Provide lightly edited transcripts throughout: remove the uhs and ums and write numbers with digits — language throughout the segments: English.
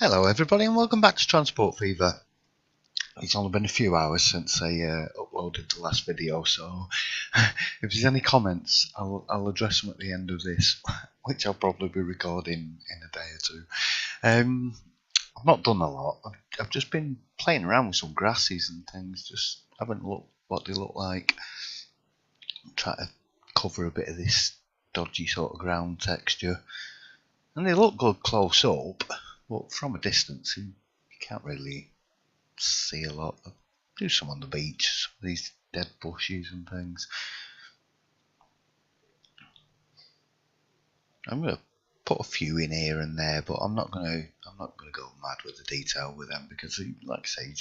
Hello everybody and welcome back to Transport Fever. It's only been a few hours since I uploaded the last video, so if there's any comments I'll address them at the end of this, which I'll probably be recording in a day or two. I've not done a lot. I've just been playing around with some grasses and things, just having a look what they look like. Try to cover a bit of this dodgy sort of ground texture, and they look good close up. But from a distance, you can't really see a lot. I do some on the beach, some of these dead bushes and things. I'm gonna put a few in here and there, but I'm not gonna go mad with the detail with them because, like I say, you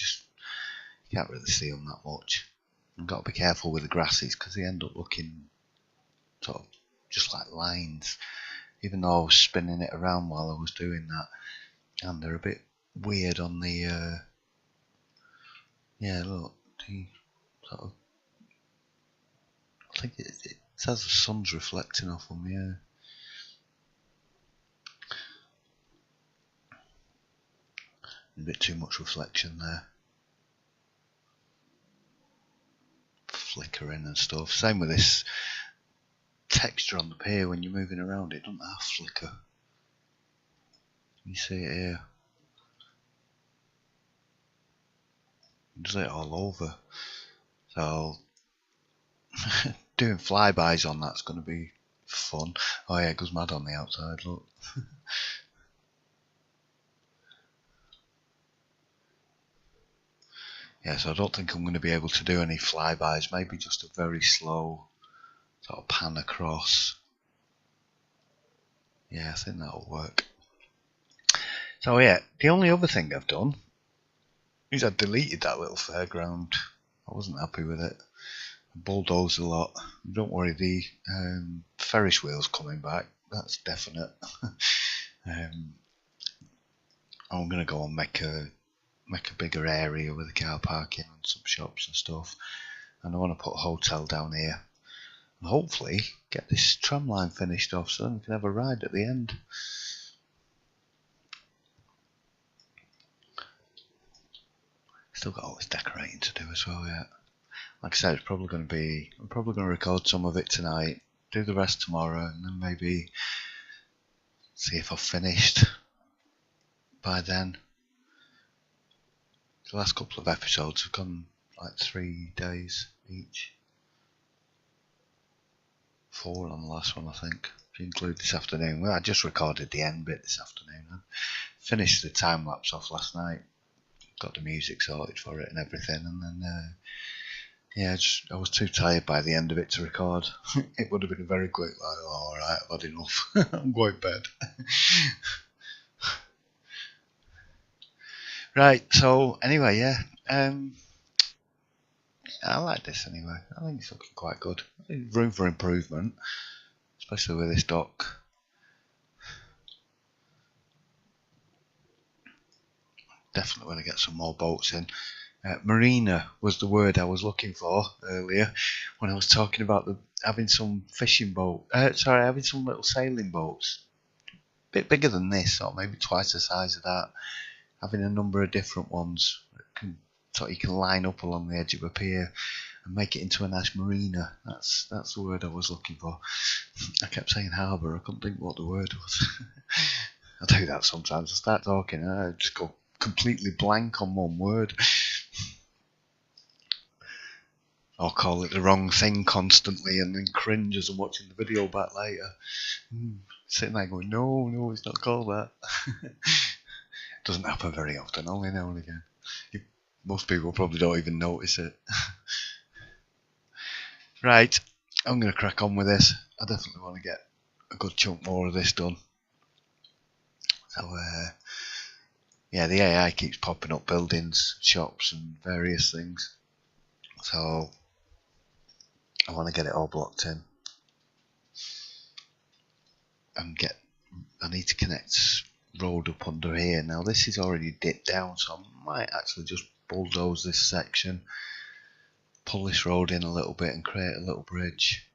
can't really see them that much. You've got to be careful with the grasses because they end up looking sort of just like lines, even though I was spinning it around while I was doing that. And they're a bit weird on the, yeah, look, the sort of, I think it says the sun's reflecting off them, yeah. A bit too much reflection there. Flickering and stuff. Same with this texture on the pier when you're moving around, it doesn't have flicker. You see it here. It does it all over. So doing flybys on that's going to be fun. Oh yeah, it goes mad on the outside, look. Yeah, so I don't think I'm going to be able to do any flybys, maybe just a very slow sort of pan across. Yeah, I think that'll work. So yeah, the only other thing I've done is I deleted that little fairground. I wasn't happy with it. I bulldozed a lot. Don't worry, the Ferris wheel's coming back. That's definite. I'm going to go and make a bigger area with a car parking and some shops and stuff. And I want to put a hotel down here. And hopefully get this tram line finished off so then we can have a ride at the end. Still got all this decorating to do as well yet. Like I said, I'm probably going to record some of it tonight, do the rest tomorrow, and then maybe see if I've finished by then. The last couple of episodes have gone like 3 days each. 4 on the last one, I think, if you include this afternoon. Well, I just recorded the end bit this afternoon. I finished the time lapse off last night, got the music sorted for it and everything, and then yeah, I was too tired by the end of it to record. It would have been very quick, like, oh, alright, I've had enough. I'm going to bed. Right, so anyway, yeah, I like this anyway. I think it's looking quite good. Room for improvement, especially with this dock. Definitely want to get some more boats in. Marina was the word I was looking for earlier when I was talking about having some fishing boat. Having some little sailing boats, a bit bigger than this, or maybe twice the size of that. Having a number of different ones so you can line up along the edge of a pier and make it into a nice marina. That's the word I was looking for. I kept saying harbour. I couldn't think what the word was. I do that sometimes. I start talking and I just go completely blank on one word. Or call it the wrong thing constantly and then cringe as I'm watching the video back later. Sitting there going, no, it's not called that. Doesn't happen very often, only now and again. Most people probably don't even notice it. Right, I'm going to crack on with this. I definitely want to get a good chunk more of this done. So, yeah, the AI keeps popping up buildings, shops and various things. So, I want to get it all blocked in. And I need to connect road up under here. Now this is already dipped down, so I might actually just bulldoze this section, pull this road in a little bit and create a little bridge.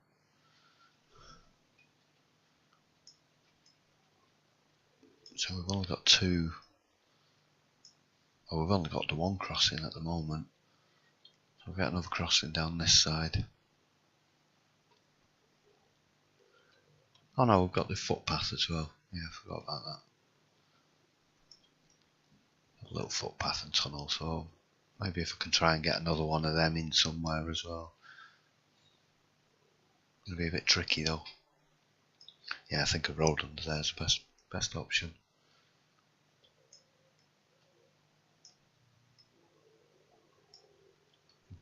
So we've only got 2 Oh, we've only got the one crossing at the moment. So we'll get another crossing down this side. Oh no, we've got the footpath as well. Yeah, I forgot about that. A little footpath and tunnel, so maybe if I can try and get another one of them in somewhere as well. It'll be a bit tricky though. Yeah, I think a road under there is the best option.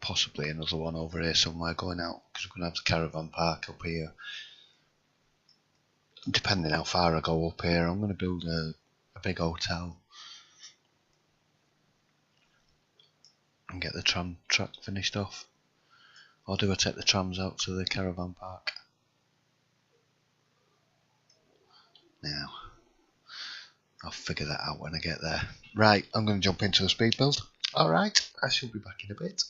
Possibly another one over here somewhere going out, because we're going to have the caravan park up here. Depending how far I go up here, I'm going to build a big hotel and get the tram track finished off. Or do I take the trams out to the caravan park? Now, I'll figure that out when I get there. Right, I'm going to jump into a speed build. Alright, I shall be back in a bit.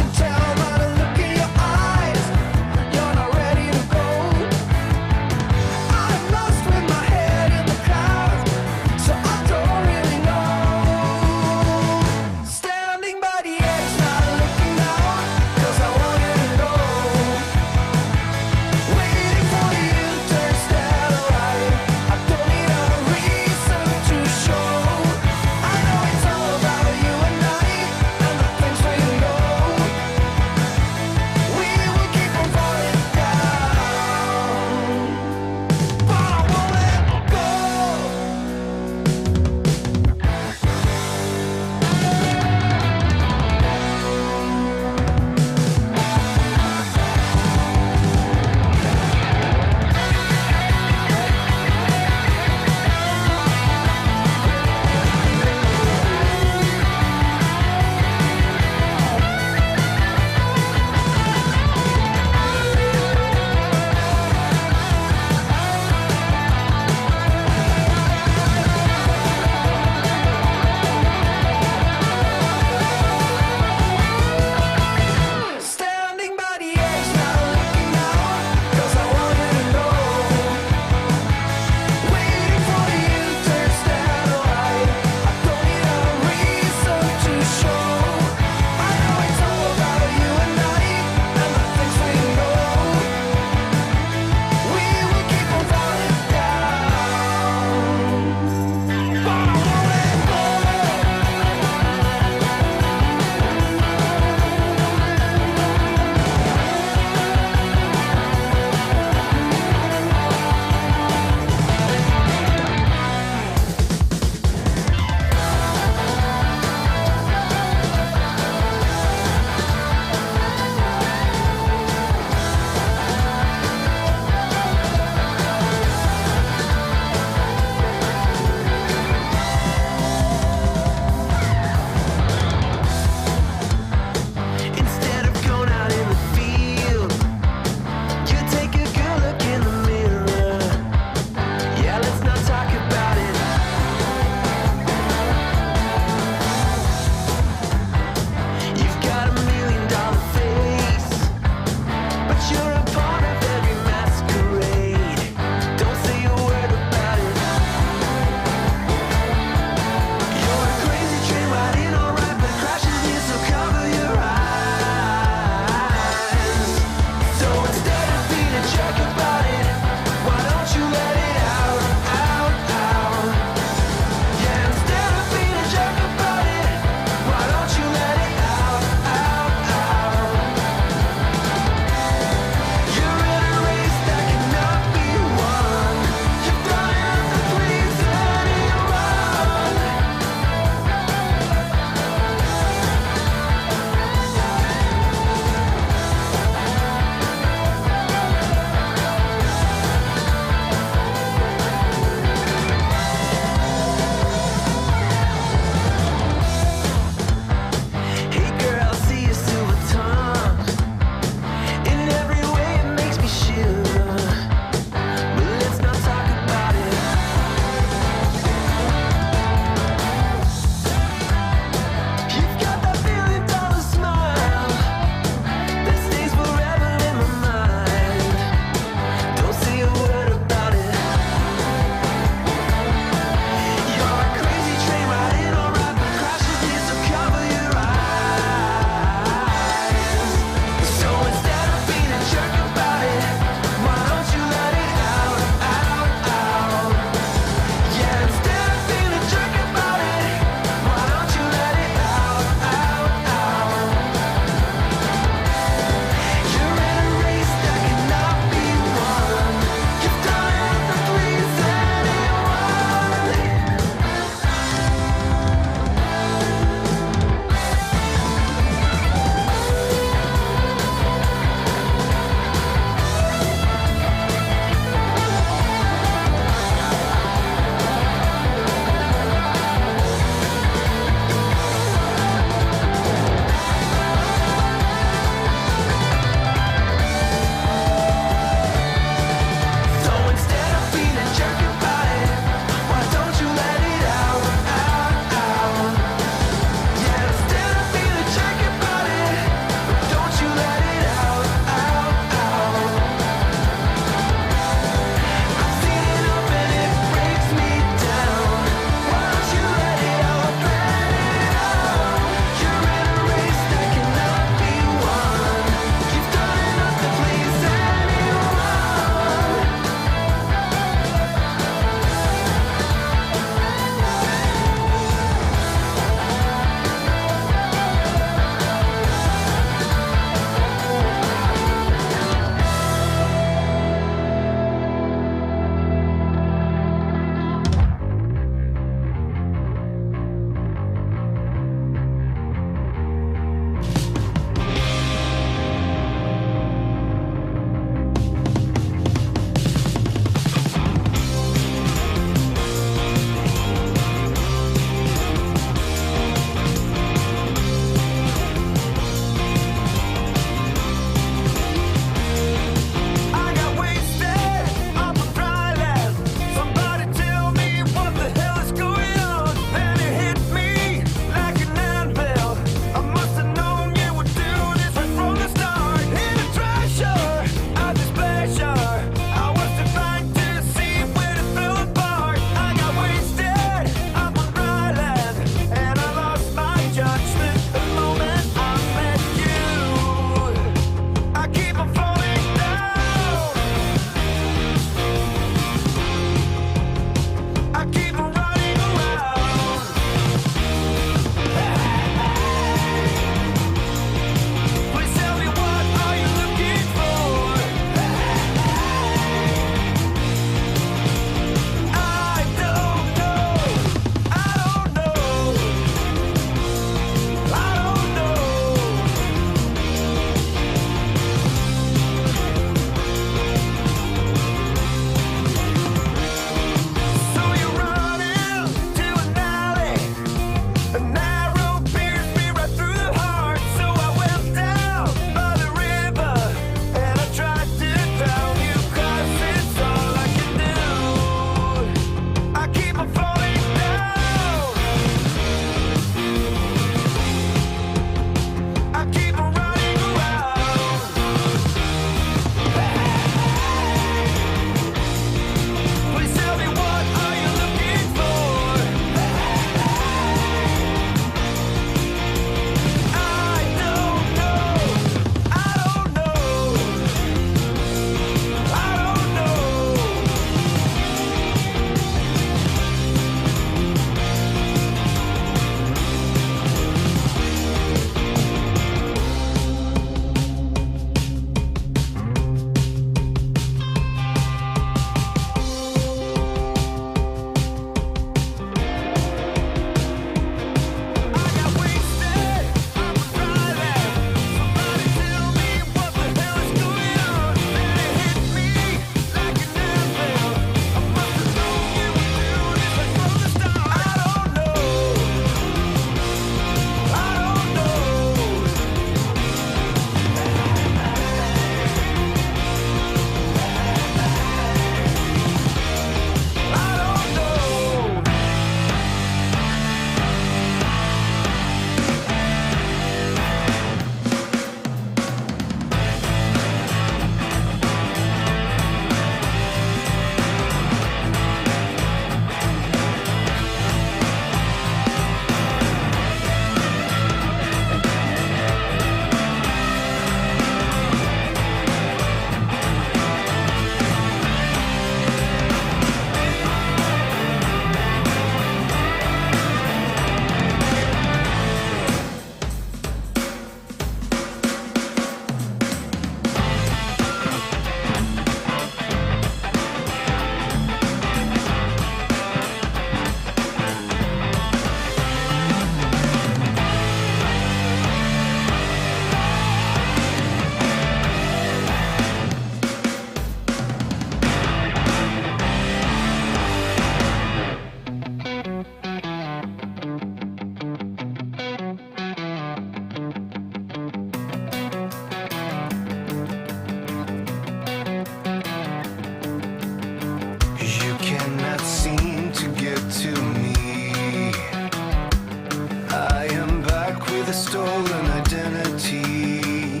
stolen identity.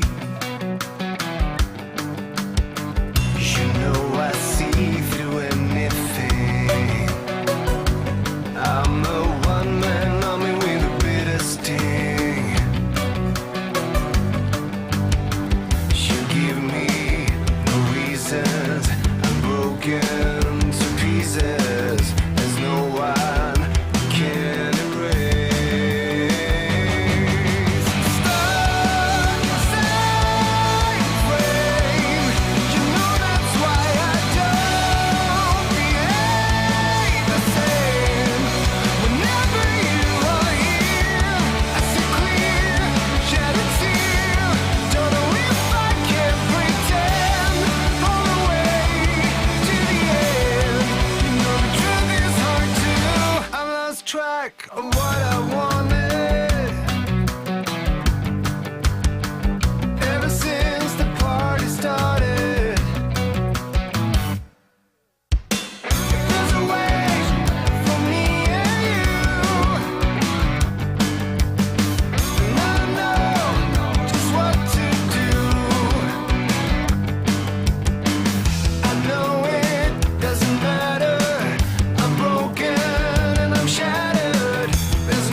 You know I see through anything. I'm a one-man army with a bitter sting. You give me no reasons. I'm broken to pieces. There's no one who can erase. Stuck inside frame. You know that's why I don't behave the same. Whenever you are here, I see clear, shed a tear. Don't know if I can pretend all the way to the end. You know the truth is hard to. I lost track of what I wanted. Ever since the party started. If there's a way for me and you, then I know just what to do. I know it doesn't matter. I'm broken and I'm shattered. There's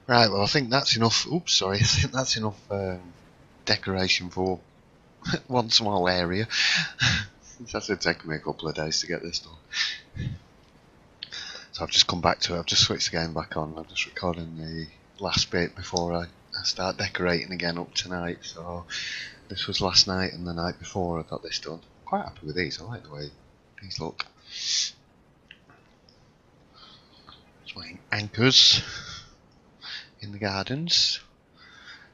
Right, well, I think that's enough. Oops, sorry. I think that's enough decoration for one small area. It's actually taken me a couple of days to get this done. So I've just come back to it. I've just switched the game back on. I'm just recording the last bit before I start decorating again up tonight. So this was last night and the night before I got this done. Quite happy with these. I like the way these look. It's my anchors in the gardens.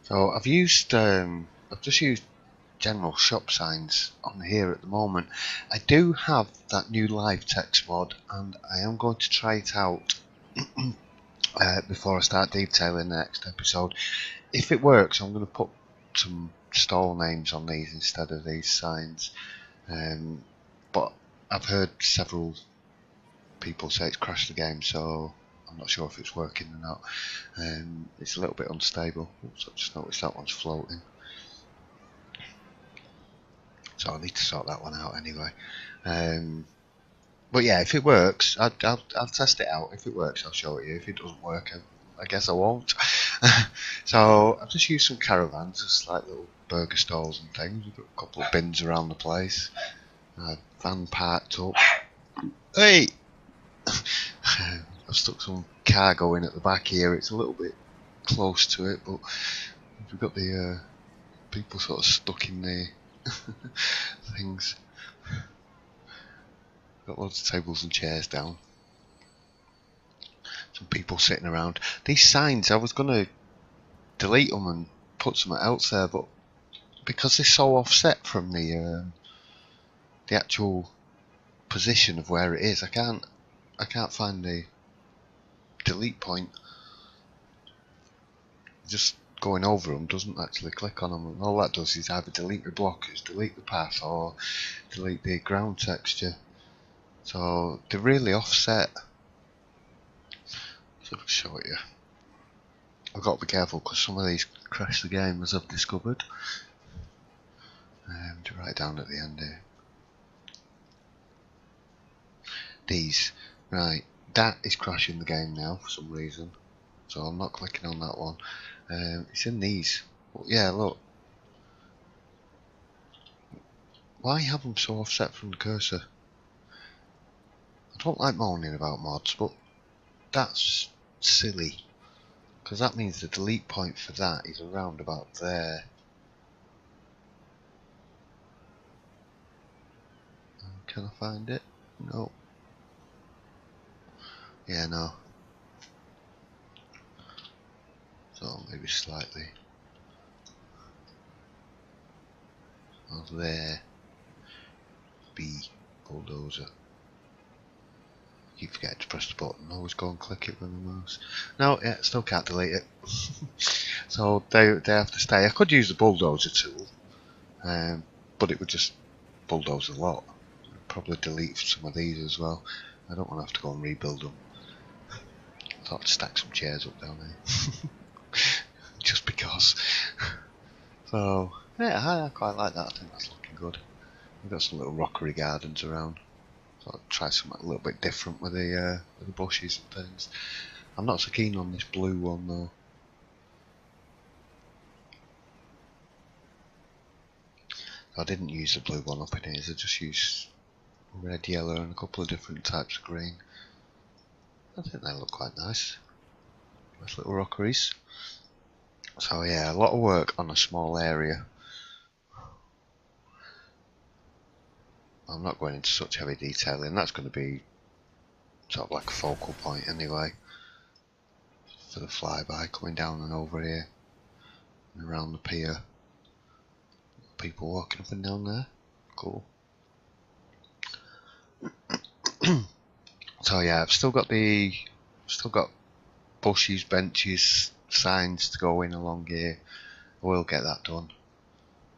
So I've just used general shop signs on here at the moment. I do have that new live text mod, and I am going to try it out before I start detailing the next episode. If it works, I'm going to put some stall names on these instead of these signs. But I've heard several people say it's crashed the game, so I'm not sure if it's working or not. It's a little bit unstable. Oops, I've just noticed that one's floating. So I need to sort that one out anyway. But yeah, if it works, I'll test it out. If it works, I'll show it you. If it doesn't work, I guess I won't. So I've just used some caravans, just like little burger stalls and things. We've got a couple of bins around the place. Van parked up. Hey! I've stuck some cargo in at the back here. It's a little bit close to it, but we've got the people sort of stuck in the things. Got loads of tables and chairs down. Some people sitting around. These signs, I was going to delete them and put something else there, but because they're so offset from the actual position of where it is, I can't find the delete point. Just going over them doesn't actually click on them, and all that does is either delete the blockers, delete the path, or delete the ground texture. So they're really offset. So I'll show it you. I've got to be careful because some of these crash the game, as I've discovered. To write down at the end here. These, right, that is crashing the game now for some reason. So I'm not clicking on that one. It's in these. But yeah, look. Why have them so offset from the cursor? I don't like moaning about mods, but that's silly. Because that means the delete point for that is around about there. Can I find it? No. Yeah, no. So maybe slightly. Oh, there. B. Bulldozer. Keep forgetting to press the button. Always go and click it with the mouse. No, yeah, still can't delete it. So they have to stay. I could use the bulldozer tool, but it would just bulldoze a lot. I'd probably delete some of these as well. I don't want to have to go and rebuild them. I thought I'd stack some chairs up down there. Just because. So, yeah, I quite like that. I think that's looking good. We've got some little rockery gardens around. So I'll try something a little bit different with the bushes and things. I'm not so keen on this blue one though. I didn't use the blue one up in here, I just used red, yellow and a couple of different types of green. I think they look quite nice. Nice little rockeries. So yeah, a lot of work on a small area. I'm not going into such heavy detailing, that's going to be sort of like a focal point anyway. For the flyby coming down and over here and around the pier. People walking up and down there. Cool. So yeah, I've still got bushes, benches, signs to go in along here. I will get that done.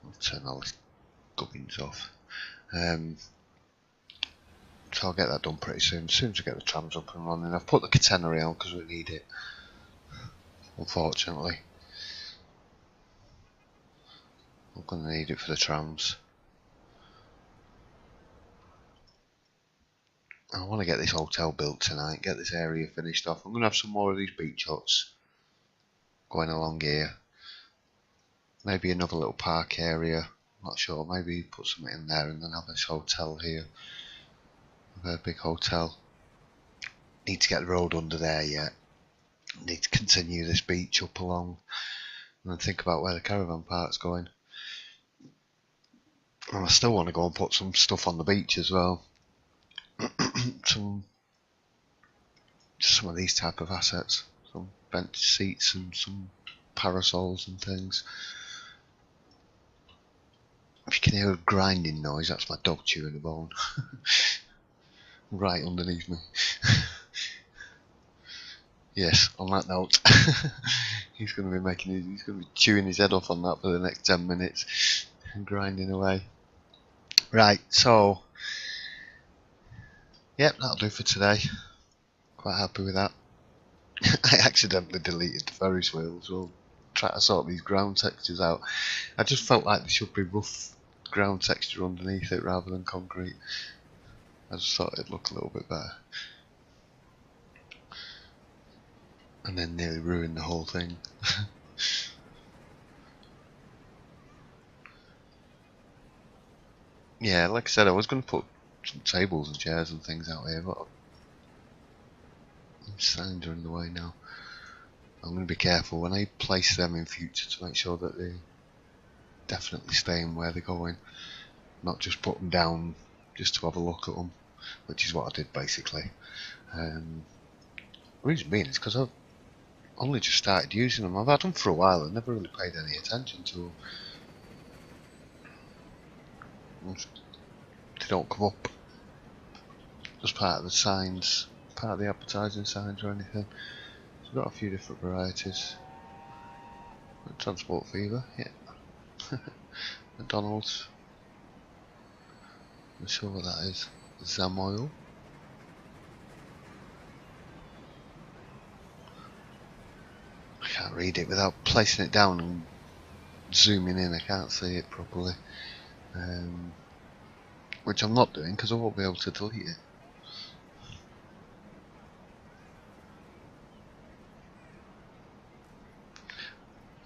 I'll turn all these gubbins off. So I'll get that done pretty soon. As soon as I get the trams up and running. I've put the catenary on because we need it. Unfortunately. I'm going to need it for the trams. I want to get this hotel built tonight, get this area finished off. I'm going to have some more of these beach huts. going along here. Maybe another little park area, not sure, maybe put something in there and then have this hotel here. A very big hotel. Need to get the road under there yet. Need to continue this beach up along and then think about where the caravan park's going. And I still want to go and put some stuff on the beach as well. Some of these type of assets. Some bench seats and some parasols and things. If you can hear a grinding noise, that's my dog chewing a bone. Right underneath me. Yes, on that note, he's going to be chewing his head off on that for the next 10 minutes and grinding away. Right, so, yep, that'll do for today. Quite happy with that. I accidentally deleted the Ferris wheel as well. Try to sort these ground textures out. I just felt like there should be rough ground texture underneath it rather than concrete. I just thought it'd look a little bit better. And then nearly ruined the whole thing. Yeah, like I said, I was going to put some tables and chairs and things out here, but signs are in the way now. I'm going to be careful when I place them in future to make sure that they definitely stay in where they're going, not just put them down just to have a look at them, which is what I did basically. The reason being is because I've only just started using them. I've had them for a while and never really paid any attention to them. They don't come up as part of the signs, part of the advertising signs or anything. So I've got a few different varieties. Transport Fever, yeah. McDonald's. I'm sure what that is. Zam oil. I can't read it without placing it down and zooming in. I can't see it properly. Which I'm not doing because I won't be able to delete it.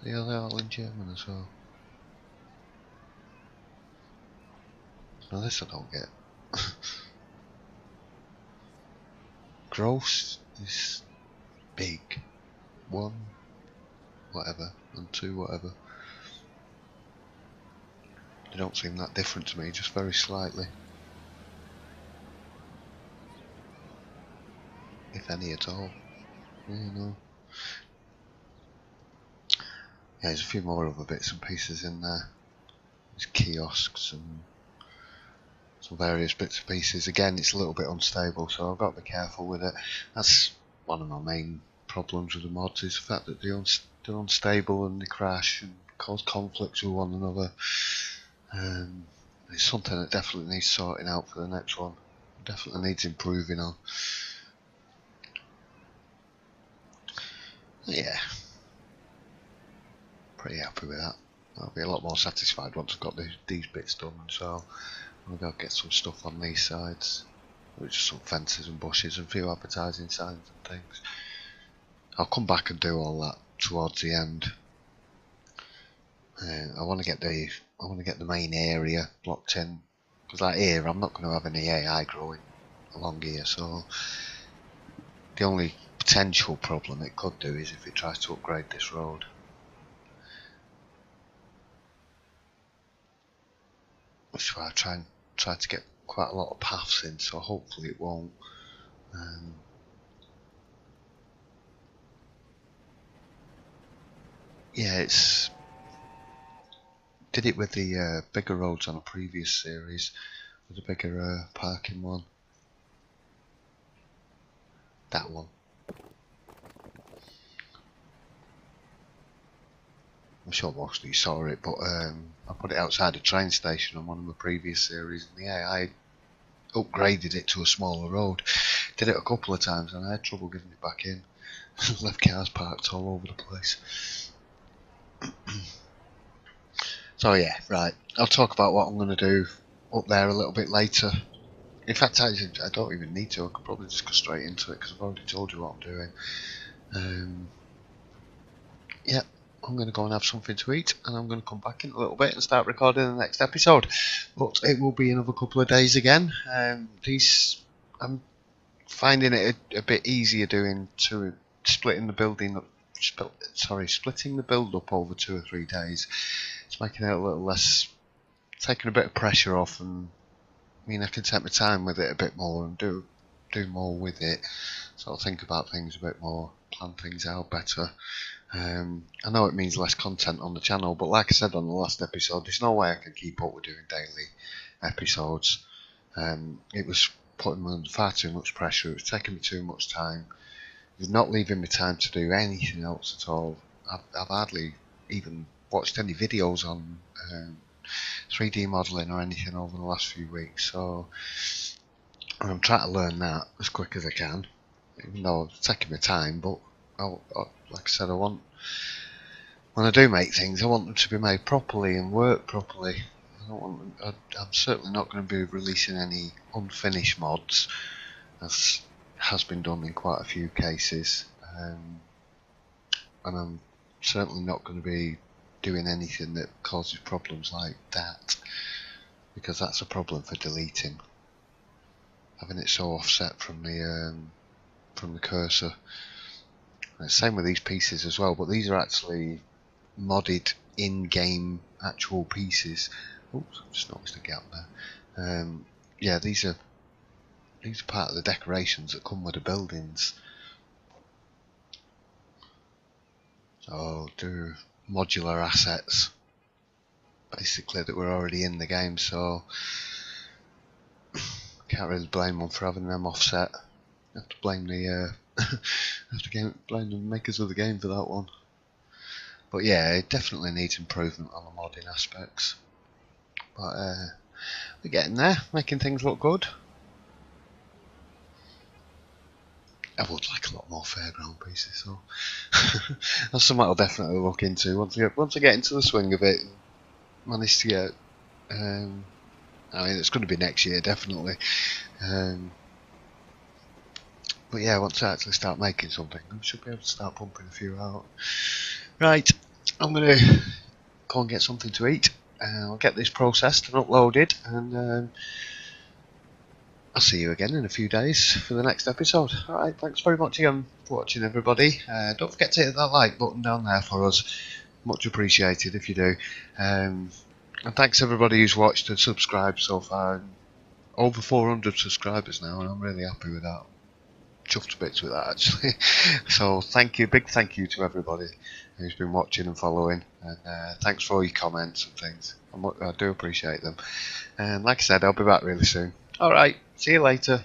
Yeah, they're all in German as well. Now this I don't get. Gross is big. 1 whatever and 2 whatever. They don't seem that different to me, just very slightly. If any at all. Yeah, no. Yeah, there's a few more other bits and pieces in there. There's kiosks and some various bits and pieces. Again, it's a little bit unstable, so I've got to be careful with it. That's one of my main problems with the mods, is the fact that they're unstable and they crash and cause conflicts with one another. It's something that definitely needs sorting out for the next one. Definitely needs improving on. Yeah, pretty happy with that. I'll be a lot more satisfied once I've got these bits done, so I'm going to get some stuff on these sides, which are some fences and bushes and a few advertising signs and things. I'll come back and do all that towards the end. I want to get the main area blocked in, because like here I'm not going to have any AI growing along here, so the only potential problem it could do is if it tries to upgrade this road. Which is why I try to get quite a lot of paths in, so hopefully it won't. Yeah, did it with the bigger roads on a previous series, with a bigger parking one. That one. I'm sure most of you saw it, but I put it outside a train station on one of my previous series, and yeah, I upgraded it to a smaller road. Did it a couple of times and I had trouble getting it back in. Left cars parked all over the place. So yeah, right, I'll talk about what I'm going to do up there a little bit later. In fact, I don't even need to. I could probably just go straight into it because I've already told you what I'm doing. Yeah, I'm going to go and have something to eat, and I'm going to come back in a little bit and start recording the next episode. But it will be another couple of days again. I'm finding it a bit easier splitting the build up over 2 or 3 days. It's making it a little less, taking a bit of pressure off, and I mean I can take my time with it a bit more and do more with it. So I'll think about things a bit more, plan things out better. I know it means less content on the channel, but like I said on the last episode, there's no way I can keep up with doing daily episodes. It was putting me under far too much pressure. It was taking me too much time. It was not leaving me time to do anything else at all. I've hardly even watched any videos on 3D modelling or anything over the last few weeks, so I'm trying to learn that as quick as I can, even though it's taking me time. But like I said, when I do make things, I want them to be made properly and work properly. I'm certainly not going to be releasing any unfinished mods, as has been done in quite a few cases, and I'm certainly not going to be doing anything that causes problems like that, because that's a problem for deleting, having it so offset from the cursor. And same with these pieces as well, but these are actually modded in-game actual pieces. Oops, I've just noticed a gap there. Yeah, these are part of the decorations that come with the buildings. So they're modular assets, basically, that were already in the game. So can't really blame them for having them offset. I have to blame blame the makers of the game for that one. But yeah, it definitely needs improvement on the modding aspects. But we're getting there, making things look good. I would like a lot more fairground pieces, so that's something I'll definitely look into once I get into the swing of it and manage to get. I mean, it's going to be next year definitely. But yeah, once I actually start making something, I should be able to start pumping a few out. Right, I'm going to go and get something to eat. I'll get this processed and uploaded, and I'll see you again in a few days for the next episode. Alright, thanks very much again for watching, everybody. Don't forget to hit that like button down there for us. Much appreciated if you do. And thanks everybody who's watched and subscribed so far. Over 400 subscribers now, and I'm really happy with that. Chuffed to bits with that, actually. So thank you, big thank you to everybody who's been watching and following, and thanks for all your comments and things. I do appreciate them. And like I said, I'll be back really soon. Alright, see you later.